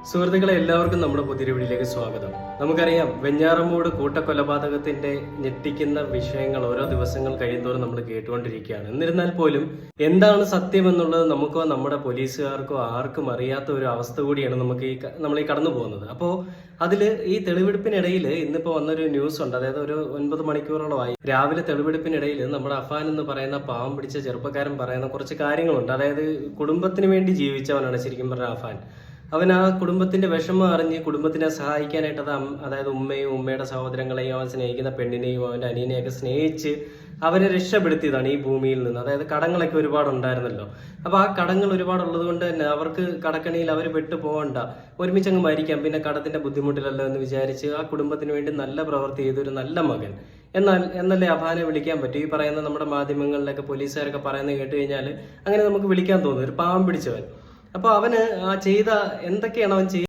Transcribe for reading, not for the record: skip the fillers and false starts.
സുഹൃത്തുക്കളെ, എല്ലാവർക്കും നമ്മുടെ പുതിയ വീഡിയോയിലേക്ക് സ്വാഗതം. നമുക്കറിയാം, വെഞ്ഞാറമൂട് കൂട്ടക്കൊലപാതകത്തിന്റെ ഞെട്ടിക്കുന്ന വിഷയങ്ങൾ ഓരോ ദിവസങ്ങൾ കഴിയുന്നതോറും നമ്മൾ കേട്ടുകൊണ്ടിരിക്കുകയാണ്. എന്നിരുന്നാൽ പോലും എന്താണ് സത്യം എന്നുള്ളത് നമുക്കോ നമ്മുടെ പോലീസുകാർക്കോ ആർക്കും അറിയാത്ത ഒരു അവസ്ഥ കൂടിയാണ് നമ്മൾ ഈ കടന്നു പോകുന്നത്. അപ്പോൾ അതിൽ ഈ തെളിവെടുപ്പിനിടയിൽ ഇന്നിപ്പോൾ വന്നൊരു ന്യൂസ് ഉണ്ട്. അതായത് ഒരു 9 മണിക്കൂറോളമായി രാവിലെ തെളിവെടുപ്പിനിടയിൽ നമ്മുടെ അഫാൻ എന്ന് പറയുന്ന പാവം പിടിച്ച ചെറുപ്പക്കാരൻ പറയുന്ന കുറച്ച് കാര്യങ്ങളുണ്ട്. അതായത് കുടുംബത്തിന് വേണ്ടി ജീവിച്ചവനാണ് ശരിക്കും പറഞ്ഞ അഫാൻ. അവൻ ആ കുടുംബത്തിന്റെ വിഷമം അറിഞ്ഞ് കുടുംബത്തിനെ സഹായിക്കാനായിട്ട് അതായത് ഉമ്മയും ഉമ്മയുടെ സഹോദരങ്ങളെയും അവൻ സ്നേഹിക്കുന്ന പെണ്ണിനെയും അവന്റെ അനിയനെയൊക്കെ സ്നേഹിച്ച് അവരെ രക്ഷപ്പെടുത്തിയതാണ് ഈ ഭൂമിയിൽ നിന്ന്. അതായത് കടങ്ങളൊക്കെ ഒരുപാട് ഉണ്ടായിരുന്നല്ലോ. അപ്പൊ ആ കടങ്ങൾ ഒരുപാടുള്ളത് കൊണ്ട് തന്നെ അവർക്ക് കടക്കണിയിൽ അവർ പെട്ടു പോകണ്ട, ഒരുമിച്ചങ്ങ് മരിക്കാം, പിന്നെ കടത്തിന്റെ ബുദ്ധിമുട്ടിലല്ലോ എന്ന് വിചാരിച്ച് ആ കുടുംബത്തിന് വേണ്ടി നല്ല പ്രവൃത്തി ചെയ്തൊരു നല്ല മകൻ എന്നല്ലേ അഫാനെ വിളിക്കാൻ പറ്റും. ഈ പറയുന്ന നമ്മുടെ മാധ്യമങ്ങളിലൊക്കെ പോലീസുകാരൊക്കെ പറയുന്നത് കേട്ട് കഴിഞ്ഞാൽ അങ്ങനെ നമുക്ക് വിളിക്കാൻ തോന്നും, ഒരു പാവം പിടിച്ചവൻ. അപ്പൊ അവന് ആ ചെയ്ത എന്തൊക്കെയാണ് അവൻ